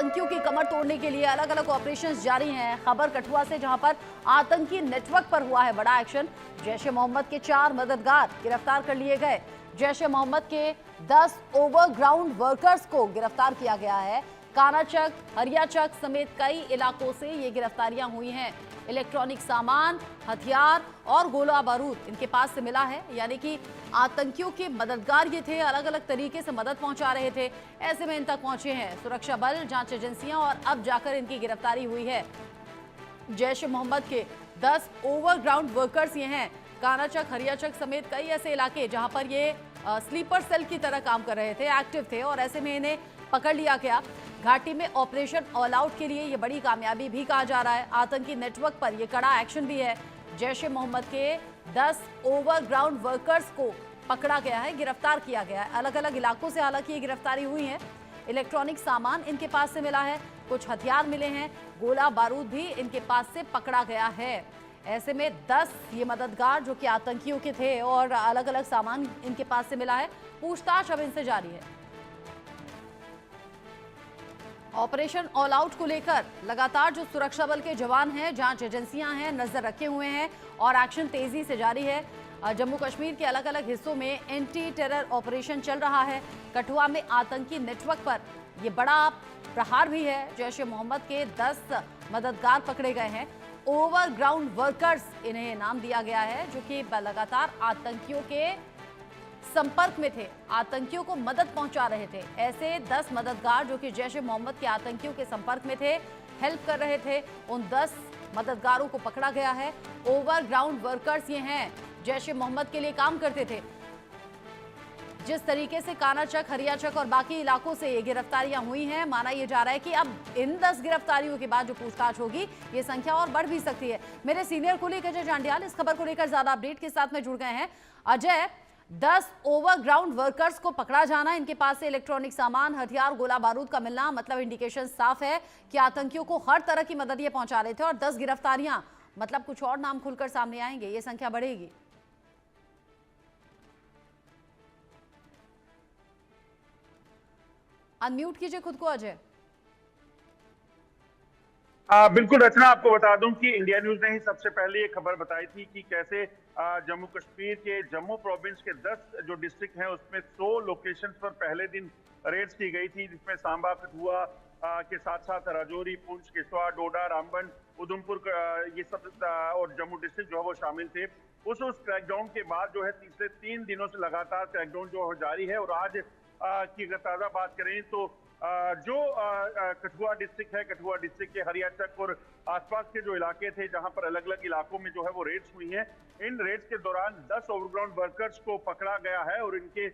आतंकियों की कमर तोड़ने के लिए अलग अलग ऑपरेशंस जारी हैं। खबर कठुआ से, जहां पर आतंकी नेटवर्क पर हुआ है बड़ा एक्शन। जैश ए मोहम्मद के 4 मददगार गिरफ्तार कर लिए गए। जैश ए मोहम्मद के 10 ओवरग्राउंड वर्कर्स को गिरफ्तार किया गया है। कानाचक, हरियाचक समेत कई इलाकों से ये गिरफ्तारियां हुई हैं। इलेक्ट्रॉनिक सामान, हथियार और गोला बारूद इनके पास से मिला है। यानी कि आतंकियों के मददगार ये थे, अलग अलग तरीके से मदद पहुंचा रहे थे। ऐसे में इन तक पहुंचे हैं सुरक्षा बल, जांच एजेंसियां और अब जाकर इनकी गिरफ्तारी हुई है। जैश ए मोहम्मद के 10 ओवरग्राउंड वर्कर्स ये हैं। कानाचक, हरियाचक समेत कई ऐसे इलाके जहां पर ये स्लीपर सेल की तरह काम कर रहे थे, एक्टिव थे, और ऐसे में इन्हें पकड़ लिया गया। घाटी में ऑपरेशन ऑल आउट के लिए ये बड़ी कामयाबी भी कहा जा रहा है। आतंकी नेटवर्क पर ये कड़ा एक्शन भी है। जैश ए मोहम्मद के 10 ओवरग्राउंड वर्कर्स को पकड़ा गया है, गिरफ्तार किया गया है। अलग अलग इलाकों से हालांकि ये गिरफ्तारी हुई है। इलेक्ट्रॉनिक सामान इनके पास से मिला है, कुछ हथियार मिले हैं, गोला बारूद भी इनके पास से पकड़ा गया है। ऐसे में 10 ये मददगार जो कि आतंकियों के थे और अलग अलग सामान इनके पास से मिला है। पूछताछ अब इनसे जारी है। ऑपरेशन ऑल आउट को लेकर लगातार जो सुरक्षा बल के जवान हैं, जांच एजेंसियां हैं, नजर रखे हुए हैं और एक्शन तेजी से जारी है। जम्मू कश्मीर के अलग अलग हिस्सों में एंटी टेरर ऑपरेशन चल रहा है। कठुआ में आतंकी नेटवर्क पर यह बड़ा प्रहार भी है। जैश ए मोहम्मद के 10 मददगार पकड़े गए हैं। ओवरग्राउंड वर्कर्स इन्हें नाम दिया गया है, जो कि लगातार आतंकियों के संपर्क में थे, आतंकियों को मदद पहुंचा रहे थे। ऐसे 10 मददगार जो कि जैश ए मोहम्मद के आतंकियों के संपर्क में थे, हेल्प कर रहे थे, उन 10 मददगारों को पकड़ा गया है। ओवरग्राउंड वर्कर्स ये हैं, जैश ए मोहम्मद के लिए काम करते थे। जिस तरीके से कानाचक, हरियाचक और बाकी इलाकों से ये गिरफ्तारियां हुई हैं, माना यह जा रहा है कि अब इन 10 गिरफ्तारियों के बाद जो पूछताछ होगी, ये संख्या और बढ़ भी सकती है। मेरे सीनियर कुलीग अजय जांडियाल इस खबर को लेकर ज्यादा अपडेट के साथ में जुड़ गए हैं। अजय, 10 ओवरग्राउंड वर्कर्स को पकड़ा जाना, इनके पास से इलेक्ट्रॉनिक सामान, हथियार, गोला बारूद का मिलना, मतलब इंडिकेशन साफ है कि आतंकियों को हर तरह की मदद ये पहुंचा रहे थे। और 10 गिरफ्तारियां, मतलब कुछ और नाम खुलकर सामने आएंगे, ये संख्या बढ़ेगी। अनम्यूट कीजिए खुद को अजय। बिल्कुल रचना, आपको बता दूं कि इंडिया न्यूज ने ही सबसे पहले ये खबर बताई थी कि कैसे जम्मू कश्मीर के जम्मू प्रोविंस के 10 जो डिस्ट्रिक्ट हैं उसमें 100 लोकेशंस पर पहले दिन रेड्स की गई थी, जिसमें सांबा, कठुआ के साथ साथ राजौरी, पुंछ, किश्तवाड़, डोडा, रामबन, उधमपुर ये सब और जम्मू डिस्ट्रिक्ट जो है वो शामिल थे। उस क्रैकडाउन के बाद जो है पिछले 3 दिनों से लगातार क्रैकडाउन जो है जारी है। और आज की अगर ताज़ा बात करें तो जो कठुआ डिस्ट्रिक्ट है, कठुआ डिस्ट्रिक्ट के हरियाचक और आसपास के जो इलाके थे, जहां पर अलग अलग इलाकों में जो है वो रेड्स हुई हैं, इन रेड्स के दौरान 10 ओवरग्राउंड वर्कर्स को पकड़ा गया है। और इनके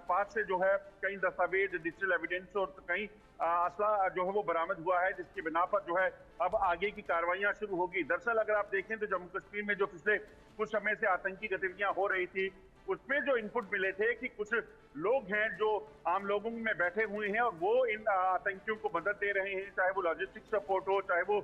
पास से जो है कई दस्तावेज, डिजिटल एविडेंस और कई असला जो है वो बरामद हुआ है, जिसकी बिना पर जो है अब आगे की कार्रवाइयां शुरू होगी। दरअसल अगर आप देखें तो जम्मू कश्मीर में जो पिछले कुछ समय से आतंकी गतिविधियां हो रही थी, उसमें जो इनपुट मिले थे कि कुछ लोग हैं जो आम लोगों में बैठे हुए हैं और वो इन आतंकियों को मदद दे रहे हैं, चाहे वो लॉजिस्टिक सपोर्ट हो, चाहे वो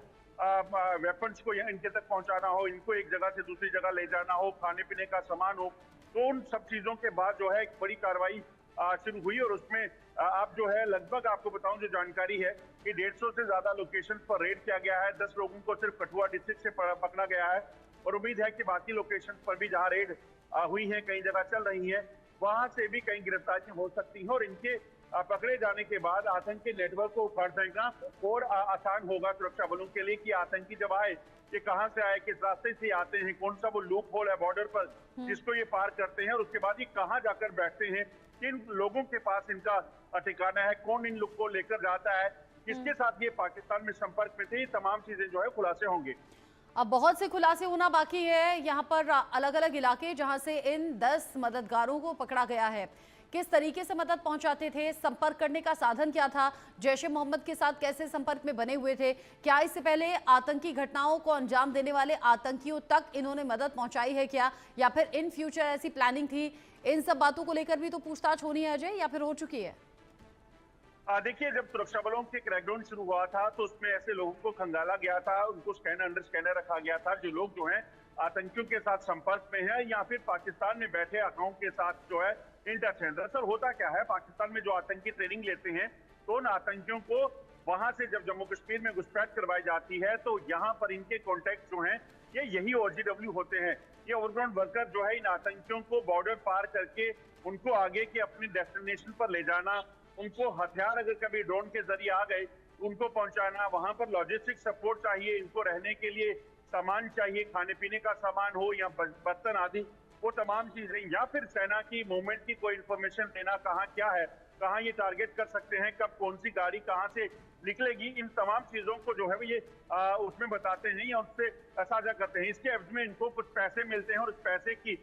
वेपन्स को इनके तक पहुंचाना हो, इनको एक जगह से दूसरी जगह ले जाना हो, खाने पीने का सामान हो। तो उन सब चीजों के बाद जो है एक बड़ी कार्रवाई शुरू हुई। और उसमें आप जो है लगभग आपको बताऊं जो जानकारी है कि 150 से ज्यादा लोकेशन पर रेड किया गया है। 10 लोगों को सिर्फ कठुआ डिस्ट्रिक्ट से पकड़ा गया है और उम्मीद है कि बाकी लोकेशन पर भी जहां रेड हुई है, कई जगह चल रही है, वहां से भी कई गिरफ्तारियां हो सकती हैं। और इनके पकड़े जाने के बाद आतंकी नेटवर्क को उखाड़ देना और आसान होगा सुरक्षा बलों के लिए कि आतंकी जब आए, ये कहां से आए, किस रास्ते से आते हैं, कौन सा वो लूप होल है बॉर्डर पर जिसको ये पार करते हैं, और उसके बाद ये कहां जाकर बैठते हैं, किन लोगों के पास इनका ठिकाना है, कौन इन लोग को लेकर जाता है, किसके साथ ये पाकिस्तान में संपर्क में थे, ये तमाम चीजें जो है खुलासे होंगे। अब बहुत से खुलासे होना बाकी है। यहाँ पर अलग अलग इलाके जहाँ से इन 10 मददगारों को पकड़ा गया है, किस तरीके से मदद पहुंचाते थे, संपर्क करने का साधन क्या था, जैश ए मोहम्मद के साथ कैसे संपर्क में बने हुए थे, क्या इससे पहले आतंकी घटनाओं को अंजाम देने वाले आतंकियों तक इन्होंने मदद पहुंचाई है क्या, या फिर इन फ्यूचर ऐसी प्लानिंग थी, इन सब बातों को लेकर भी तो पूछताछ होनी है अजय, या फिर हो चुकी है? देखिए, जब सुरक्षा बलों के क्रैकडाउन शुरू हुआ था तो उसमें ऐसे लोगों को खंगाला गया था, उनको अंडर स्कैनर रखा गया था, जो लोग जो हैं आतंकियों के साथ संपर्क में है या फिर पाकिस्तान में बैठे अकाउंट के साथ जो है इंटरचेंज। दरअसल होता क्या है, पाकिस्तान में जो आतंकी ट्रेनिंग लेते हैं तो उन आतंकियों को वहां से जब जम्मू कश्मीर में घुसपैठ करवाई जाती है तो यहाँ पर इनके कॉन्टेक्ट जो हैं ये यही OGW होते हैं। ये ओवरग्राउंड वर्कर जो है इन आतंकियों को बॉर्डर पार करके उनको आगे के अपनी डेस्टिनेशन पर ले जाना, उनको हथियार अगर कभी ड्रोन के जरिए आ गए उनको पहुंचाना, वहां पर लॉजिस्टिक सपोर्ट चाहिए, इनको रहने के लिए सामान चाहिए, खाने पीने का सामान हो या बर्तन आदि, वो तमाम चीजें, या फिर सेना की मूवमेंट की कोई इंफॉर्मेशन देना, कहाँ क्या है, कहाँ ये टारगेट कर सकते हैं, कब कौन सी गाड़ी कहाँ से निकलेगी, इन तमाम चीजों को जो है ये उसमें बताते हैं या उससे साझा करते हैं। इसके एवज में इनको कुछ पैसे मिलते हैं और उस पैसे की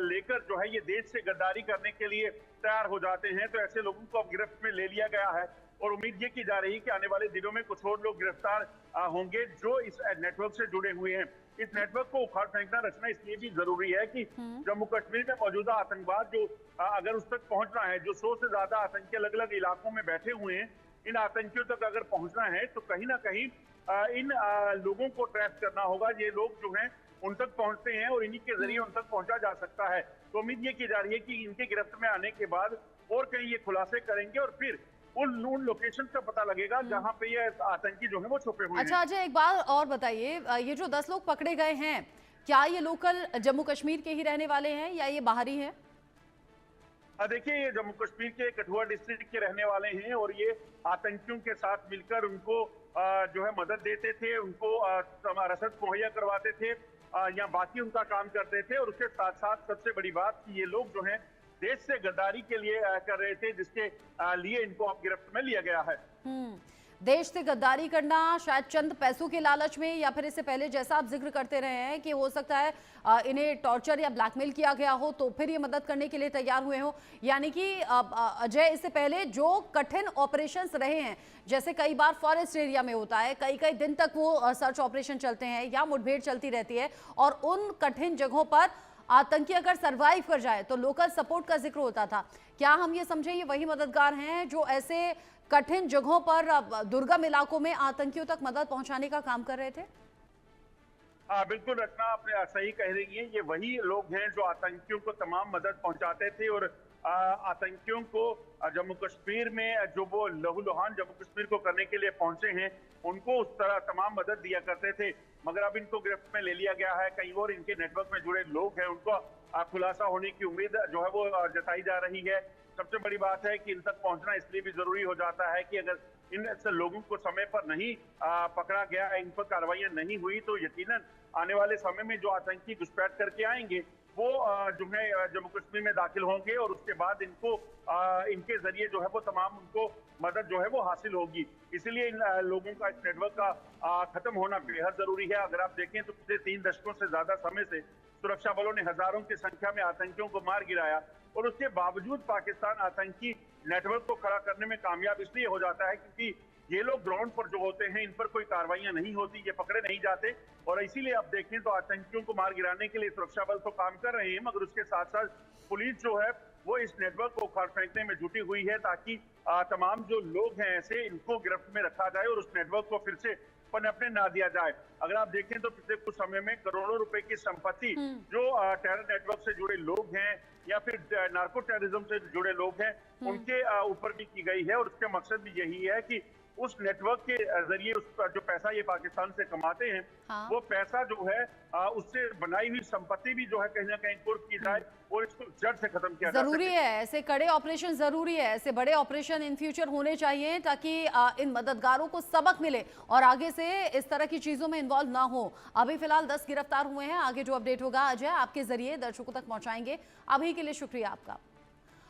लेकर जो है ये देश से गद्दारी करने के लिए तैयार हो जाते हैं। तो ऐसे लोगों को अब गिरफ्त में ले लिया गया है और उम्मीद ये की जा रही है कि आने वाले दिनों में कुछ और लोग गिरफ्तार होंगे जो इस नेटवर्क से जुड़े हुए हैं। इस नेटवर्क को उखाड़ फेंकना रचना इसलिए भी जरूरी है कि जम्मू कश्मीर में मौजूदा आतंकवाद जो अगर उस तक पहुंचना है, जो 100 से ज्यादा आतंकी अलग अलग इलाकों में बैठे हुए हैं, इन आतंकियों तक अगर पहुंचना है तो कहीं ना कहीं इन लोगों को ट्रैप करना होगा। ये लोग जो हैं उन तक पहुंचते हैं और इन्हीं के जरिए उन तक पहुंचा जा सकता है। तो उम्मीद ये की जा रही है कि इनके गिरफ्त में आने के बाद और कहीं ये खुलासे करेंगे और फिर उन लोकेशन का पता लगेगा जहां पे ये आतंकी जो है वो छुपे हुए हैं। अच्छा अजय, एक बात और बताइए, ये जो 10 लोग पकड़े गए हैं, क्या ये लोकल जम्मू कश्मीर के ही रहने वाले हैं या ये बाहरी हैं? देखिए, ये जम्मू कश्मीर के कठुआ डिस्ट्रिक्ट के रहने वाले हैं और ये आतंकियों के साथ मिलकर उनको जो है मदद देते थे, उनको रसद मुहैया करवाते थे या बाकी उनका काम करते थे। और उसके साथ साथ सबसे बड़ी बात कि ये लोग जो हैं देश से गद्दारी के लिए कर रहे थे, जिसके लिए इनको अब गिरफ्त में लिया गया है। देश से गद्दारी करना शायद चंद पैसों के लालच में, या फिर इससे पहले जैसा आप जिक्र करते रहे हैं कि हो सकता है इन्हें टॉर्चर या ब्लैकमेल किया गया हो तो फिर ये मदद करने के लिए तैयार हुए हो। यानी कि अजय, इससे पहले जो कठिन ऑपरेशंस रहे हैं, जैसे कई बार फॉरेस्ट एरिया में होता है, कई कई दिन तक वो सर्च ऑपरेशन चलते हैं या मुठभेड़ चलती रहती है, और उन कठिन जगहों पर आतंकी अगर सरवाइव कर जाए तो लोकल सपोर्ट का जिक्र होता था। क्या हम ये समझें ये वही मददगार हैं जो ऐसे कठिन जगहों पर, दुर्गम इलाकों में आतंकियों तक मदद पहुंचाने का काम कर रहे थे? हाँ बिल्कुल रचना, आप सही कह रही हैं। ये वही लोग हैं जो आतंकियों को तमाम मदद पहुंचाते थे और आतंकियों को जम्मू कश्मीर में जो वो लहूलुहान जम्मू कश्मीर को करने के लिए पहुंचे हैं उनको उस तरह तमाम मदद दिया करते थे। मगर अब इनको गिरफ्त में ले लिया गया है। कई और इनके नेटवर्क में जुड़े लोग हैं, उनको खुलासा होने की उम्मीद जो है वो जताई जा रही है। सबसे बड़ी बात है कि इन तक पहुंचना इसलिए भी जरूरी हो जाता है कि अगर इन लोगों को समय पर नहीं पकड़ा गया, इन पर कार्रवाइयां नहीं हुई तो यकीनन आने वाले समय में जो आतंकी घुसपैठ करके आएंगे वो जो है जम्मू कश्मीर में दाखिल होंगे और उसके बाद इनको इनके जरिए जो है वो तमाम उनको मदद जो है वो हासिल होगी। इसीलिए इन लोगों का, इस नेटवर्क का खत्म होना बेहद जरूरी है। अगर आप देखें तो पिछले 3 दशकों से ज्यादा समय से सुरक्षा बलों ने हजारों की संख्या में आतंकियों को मार गिराया और उसके बावजूद पाकिस्तान आतंकी नेटवर्क को खड़ा करने में कामयाब इसलिए हो जाता है क्योंकि ये लोग ग्राउंड पर जो होते हैं इन पर कोई कार्रवाइयां नहीं होती, ये पकड़े नहीं जाते। और इसीलिए आप देखें तो आतंकियों को मार गिराने के लिए सुरक्षा बल तो काम कर रहे हैं, मगर उसके साथ साथ पुलिस जो है वो इस नेटवर्क को उखाड़ फेंकने में जुटी हुई है ताकि तमाम जो लोग हैं ऐसे इनको गिरफ्त में रखा जाए और उस नेटवर्क को फिर से पनपने ना दिया जाए। अगर आप देखें तो पिछले कुछ समय में करोड़ों रुपए की संपत्ति जो टेरर नेटवर्क से जुड़े लोग हैं या फिर नार्को टेररिज्म से जुड़े लोग हैं उनके ऊपर भी की गई है और उसका मकसद भी यही है कि उस नेटवर्क के जरिए उसका जो पैसा ये पाकिस्तान से कमाते हैं वो पैसा जो है उससे बनाई हुई संपत्ति भी जो है कहीं ना कहीं कुर्क की जाए और इसको जड़ से खत्म किया जाए। जरूरी है, ऐसे कड़े ऑपरेशन जरूरी है, ऐसे बड़े ऑपरेशन इन फ्यूचर होने चाहिए ताकि इन मददगारों को सबक मिले और आगे से इस तरह की चीजों में इन्वॉल्व ना हो। अभी फिलहाल 10 गिरफ्तार हुए हैं, आगे जो अपडेट होगा अजय आपके जरिए दर्शकों तक पहुंचाएंगे। अभी के लिए शुक्रिया आपका।